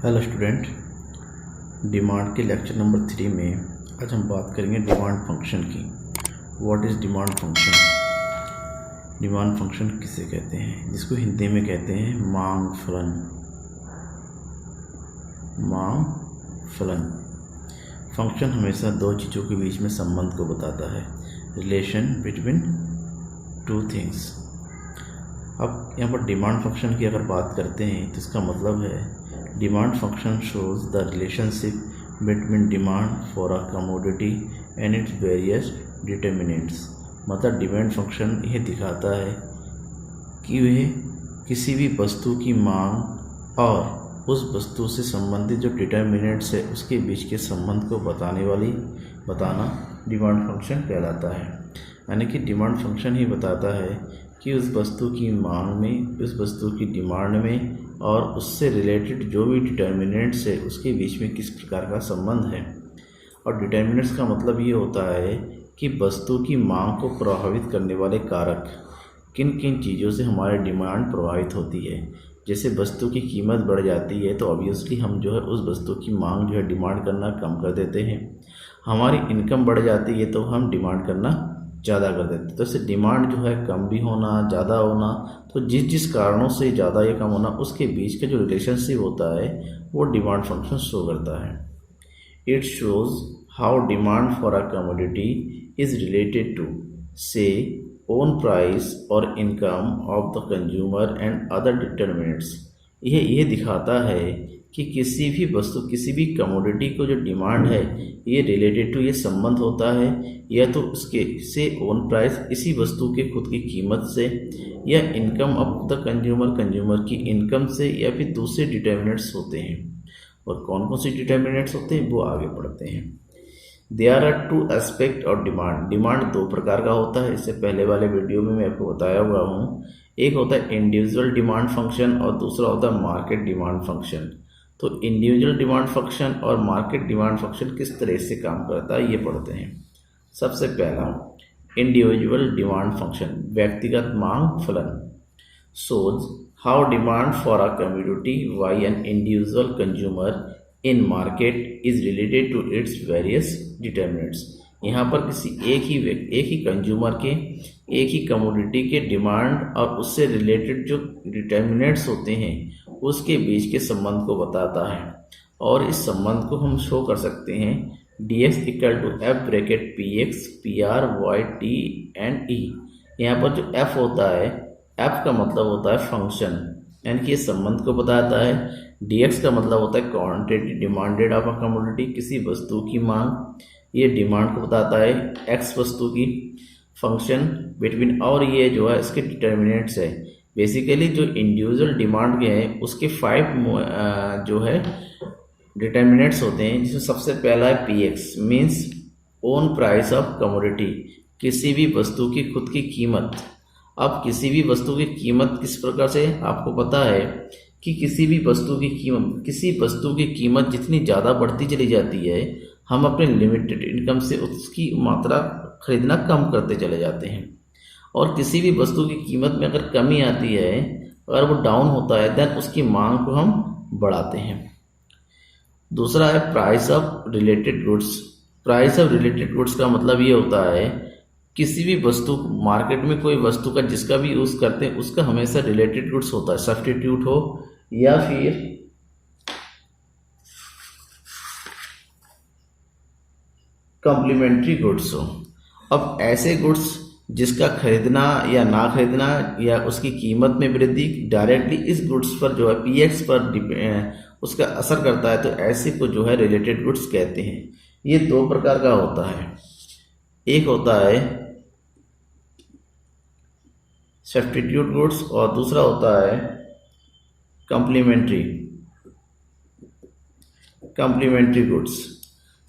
Hello student, demand के lecture number 3 में आज हम बात करेंगे डिमांड फंक्शन की। What is demand function? Demand function किसे कहते हैं? जिसको हिंदी में कहते हैं मांग फलन। मांग फलन फंक्शन हमेशा दो चीज़ों के बीच में संबंध को बताता है, रिलेशन बिटवीन टू थिंग्स। अब यहाँ पर डिमांड फंक्शन की अगर बात करते हैं तो इसका मतलब है demand function shows the relationship between demand for a commodity and its various determinants। मतलब डिमांड फंक्शन यह दिखाता है कि वह किसी भी वस्तु की मांग और उस वस्तु से संबंधित जो डिटर्मिनेंट्स है उसके बीच के संबंध को बताना डिमांड फंक्शन कहलाता है। यानी कि डिमांड फंक्शन ही बताता है कि उस वस्तु की मांग में, उस वस्तु की डिमांड में और उससे रिलेटेड जो भी डिटर्मिनेंट्स है उसके बीच में किस प्रकार का संबंध है। और डिटर्मिनेंट्स का मतलब ये होता है कि वस्तु की मांग को प्रभावित करने वाले कारक, किन किन चीज़ों से हमारी डिमांड प्रभावित होती है। जैसे वस्तु की कीमत बढ़ जाती है तो ऑब्वियसली हम जो है उस वस्तु की मांग जो है डिमांड करना कम कर देते हैं। हमारी इनकम बढ़ जाती है तो हम डिमांड करना ज़्यादा कर देते हैं। तो इससे डिमांड जो है कम भी होना, ज़्यादा होना, तो जिस जिस कारणों से ज़्यादा या कम होना उसके बीच का जो रिलेशनशिप होता है वो डिमांड फंक्शन शो करता है। It shows how demand for a commodity is related to its own price और income of the consumer and other determinants. यह दिखाता है कि किसी भी वस्तु, किसी भी कमोडिटी को जो डिमांड है ये रिलेटेड टू, ये संबंध होता है या तो उसके से ओन प्राइस, इसी वस्तु के खुद की कीमत से, या income of the consumer, consumer की इनकम से, या फिर दूसरे डिटर्मिनेंट्स होते हैं। और कौन कौन से डिटर्मिनेंट्स होते हैं वो आगे पढ़ते हैं। There are two aspect of demand. Demand दो प्रकार का होता है, इससे पहले वाले वीडियो में मैं आपको बताया हुआ हूँ। एक होता है इंडिविजुअल डिमांड फंक्शन और दूसरा होता है मार्केट डिमांड फंक्शन। तो इंडिविजुअल डिमांड फंक्शन और मार्केट डिमांड फंक्शन किस तरह से काम करता है ये पढ़ते हैं। सबसे पहला इंडिविजुअल डिमांड फंक्शन, व्यक्तिगत मांग फलन, shows how demand for a commodity by an individual consumer in market is related to its various determinants। यहाँ पर किसी एक ही कंज्यूमर के, एक ही कमोडिटी के डिमांड और उससे रिलेटेड जो डिटर्मिनेंट्स होते हैं उसके बीच के संबंध को बताता है। और इस संबंध को हम शो कर सकते हैं dx equal to f bracket px pr y t and e। यहाँ पर जो f होता है, f का मतलब होता है फंक्शन, यानी कि ये संबंध को बताता है। dx का मतलब होता है quantity demanded of a commodity, किसी वस्तु की मांग, ये डिमांड को बताता है। x वस्तु की फंक्शन बिटवीन, और ये जो है इसके डिटर्मिनेंट्स है। बेसिकली जो इंडिविजुअल डिमांड के हैं उसके 5 जो है डिटर्मिनेंट्स होते हैं, जिसमें सबसे पहला है px means own price of commodity, किसी भी वस्तु की खुद की कीमत। अब किसी भी वस्तु की कीमत किस प्रकार से, आपको पता है कि किसी वस्तु की कीमत जितनी ज़्यादा बढ़ती चली जाती है हम अपने लिमिटेड इनकम से उसकी मात्रा खरीदना कम करते चले जाते हैं। और किसी भी वस्तु की कीमत में अगर कमी आती है, अगर वो डाउन होता है, देन उसकी मांग को हम बढ़ाते हैं। दूसरा है price of related goods. Price of related goods का मतलब ये होता है किसी भी वस्तु, मार्केट में कोई वस्तु का जिसका भी यूज़ करते हैं उसका हमेशा रिलेटेड गुड्स होता है, सब्स्टिट्यूट हो या फिर कॉम्प्लीमेंट्री गुड्स हो। अब ऐसे गुड्स जिसका खरीदना या ना खरीदना या उसकी कीमत में वृद्धि डायरेक्टली इस गुड्स पर जो है px पर उसका असर करता है, तो ऐसे को जो है रिलेटेड गुड्स कहते हैं। ये दो प्रकार का होता है, एक होता है सब्स्टिट्यूट गुड्स और दूसरा होता है कॉम्प्लीमेंट्री गुड्स।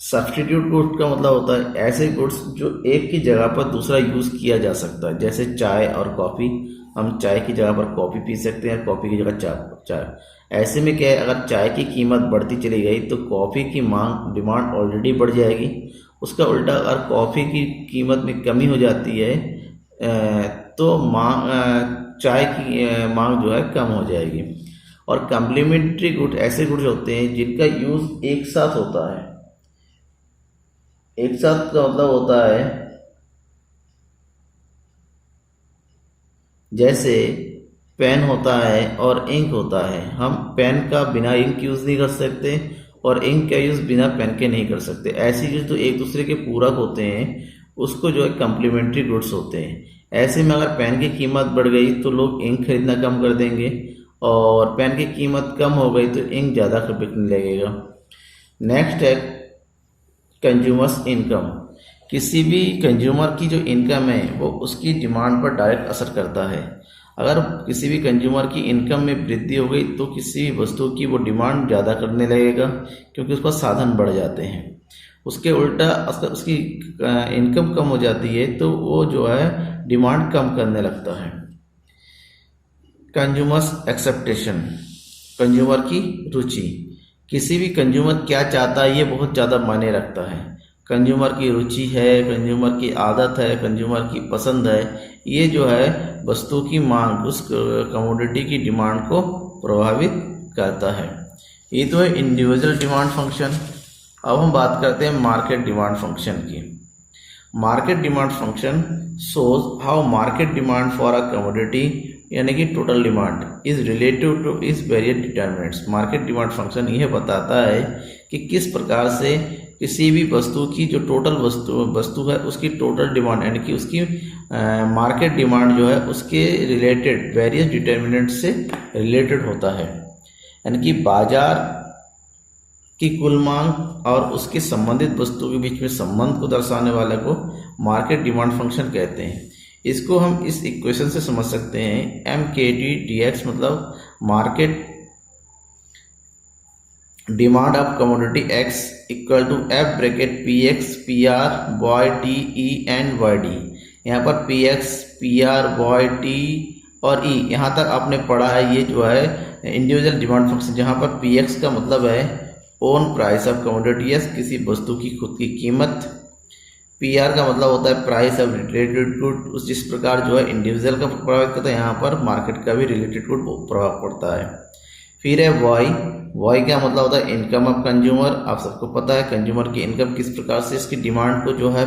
सब्स्टिट्यूट गुड्स का मतलब होता है ऐसे गुड्स जो एक की जगह पर दूसरा यूज़ किया जा सकता है, जैसे चाय और कॉफ़ी। हम चाय की जगह पर कॉफ़ी पी सकते हैं, कॉफ़ी की जगह चाय। ऐसे में क्या है, अगर चाय की कीमत बढ़ती चली गई तो कॉफ़ी की डिमांड ऑलरेडी बढ़ जाएगी। उसका उल्टा अगर कॉफ़ी की कीमत में कमी हो जाती है तो चाय की मांग जो है कम हो जाएगी। और कम्प्लीमेंट्री गुड ऐसे गुड्स होते हैं जिनका यूज एक साथ होता है। एक साथ का मतलब होता है जैसे पेन होता है और इंक होता है, हम पेन का बिना इंक यूज नहीं कर सकते और इंक का यूज बिना पेन के नहीं कर सकते। ऐसी चीज तो एक दूसरे के पूरक होते हैं, उसको जो है कम्प्लीमेंट्री गुड्स होते हैं। ऐसे में अगर पेन की कीमत बढ़ गई तो लोग इंक खरीदना कम कर देंगे और पेन की कीमत कम हो गई तो इंक ज़्यादा बिकने लगेगा। नेक्स्ट है कंज्यूमर्स इनकम। किसी भी कंज्यूमर की जो इनकम है वो उसकी डिमांड पर डायरेक्ट असर करता है। अगर किसी भी कंज्यूमर की इनकम में वृद्धि हो गई तो किसी भी वस्तु की वो डिमांड ज़्यादा करने लगेगा क्योंकि उसका साधन बढ़ जाते हैं। उसके उल्टा उसकी इनकम कम हो जाती है तो वो जो है डिमांड कम करने लगता है। कंज्यूमर्स एक्सेप्टेशन, कंज्यूमर की रुचि। किसी भी कंज्यूमर क्या चाहता है ये बहुत ज़्यादा मायने रखता है। कंज्यूमर की रुचि है, कंज्यूमर की आदत है, कंज्यूमर की पसंद है, ये जो है वस्तु की मांग, उस कमोडिटी की डिमांड को प्रभावित करता है। ये तो है इंडिविजुअल डिमांड फंक्शन। अब हम बात करते हैं मार्केट डिमांड फंक्शन की। Market demand function shows how market demand for a commodity यानी कि total demand is relative to its various determinants. Market demand function यह बताता है कि किस प्रकार से किसी भी वस्तु की जो टोटल वस्तु है उसकी टोटल डिमांड यानी कि उसकी मार्केट डिमांड जो है उसके रिलेटेड वेरियस डिटरमिनेंट से रिलेटेड होता है। यानी कि बाजार की कुल मांग और उसके संबंधित वस्तु के बीच में संबंध को दर्शाने वाले को मार्केट डिमांड फंक्शन कहते हैं। इसको हम इस इक्वेशन से समझ सकते हैं, MKT/dx मतलब market demand of commodity x equal to F bracket PX PR by TE and YD। यहाँ पर PX PR बाय T और E यहाँ तक आपने पढ़ा है। ये जो है इंडिविजुअल डिमांड फंक्शन, जहाँ पर PX का मतलब है ओन प्राइस ऑफ कमोडिटी, किसी वस्तु की खुद की कीमत। PR का मतलब होता है प्राइस ऑफ रिलेटेड गुड। उस जिस प्रकार जो है इंडिविजुअल का प्रभावित करता है, यहाँ पर मार्केट का भी रिलेटेड गुड प्रभाव पड़ता है। फिर है Y का मतलब होता है इनकम ऑफ कंज्यूमर। आप सबको पता है कंज्यूमर की इनकम किस प्रकार से इसकी डिमांड को जो है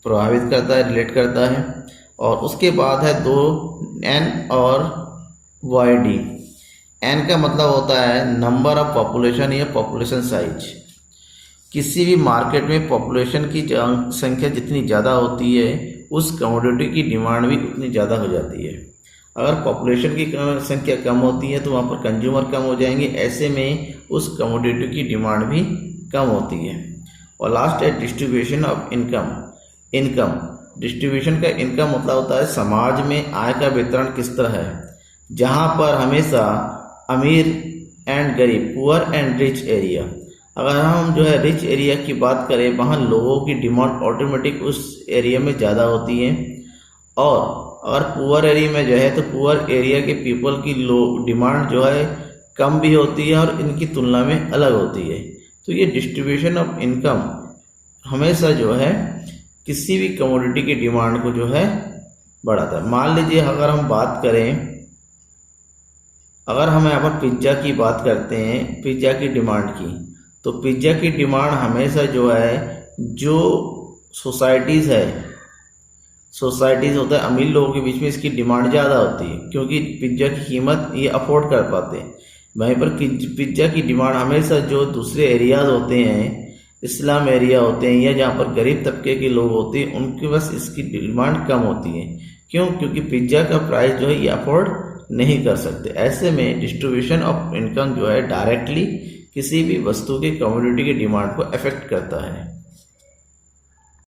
प्रभावित करता है, रिलेट करता है। और उसके बाद है दो N और YD। N का मतलब होता है नंबर ऑफ पॉपुलेशन या पॉपुलेशन साइज। किसी भी मार्केट में पॉपुलेशन की संख्या जितनी ज़्यादा होती है उस कमोडिटी की डिमांड भी उतनी ज़्यादा हो जाती है। अगर पॉपुलेशन की संख्या कम होती है तो वहाँ पर कंज्यूमर कम हो जाएंगे, ऐसे में उस कमोडिटी की डिमांड भी कम होती है। और लास्ट है डिस्ट्रीब्यूशन ऑफ इनकम। डिस्ट्रीब्यूशन का इनकम मतलब होता है समाज में आय का वितरण किस तरह है, जहाँ पर हमेशा अमीर एंड गरीब, पुअर एंड रिच एरिया। अगर हम जो है रिच एरिया की बात करें वहाँ लोगों की डिमांड ऑटोमेटिक उस एरिया में ज़्यादा होती है, और अगर पुअर एरिया में जो है तो पुअर एरिया के पीपल की डिमांड जो है कम भी होती है और इनकी तुलना में अलग होती है। तो ये डिस्ट्रीब्यूशन ऑफ इनकम हमेशा जो है किसी भी कमोडिटी की डिमांड को जो है बढ़ाता है। मान लीजिए अगर हम बात करें, अगर हम यहाँ पर पिज्ज़ा की बात करते हैं, पिज्ज़ा की डिमांड की, तो पिज्ज़ा की डिमांड हमेशा जो है जो सोसाइटीज़ होता है अमीर लोगों के बीच में इसकी डिमांड ज़्यादा होती है क्योंकि पिज्ज़ा की कीमत ये अफोर्ड कर पाते हैं। वहीं पर पिज्ज़ा की डिमांड हमेशा जो दूसरे एरियाज होते हैं, इस्लाम एरिया होते हैं या जहाँ पर गरीब तबके के लोग होते हैं, उनके पास इसकी डिमांड कम होती है। क्यों? क्योंकि पिज्ज़ा का प्राइस जो है ये अफोर्ड नहीं कर सकते। ऐसे में डिस्ट्रीब्यूशन ऑफ इनकम जो है डायरेक्टली किसी भी वस्तु की कमोडिटी की डिमांड को अफेक्ट करता है।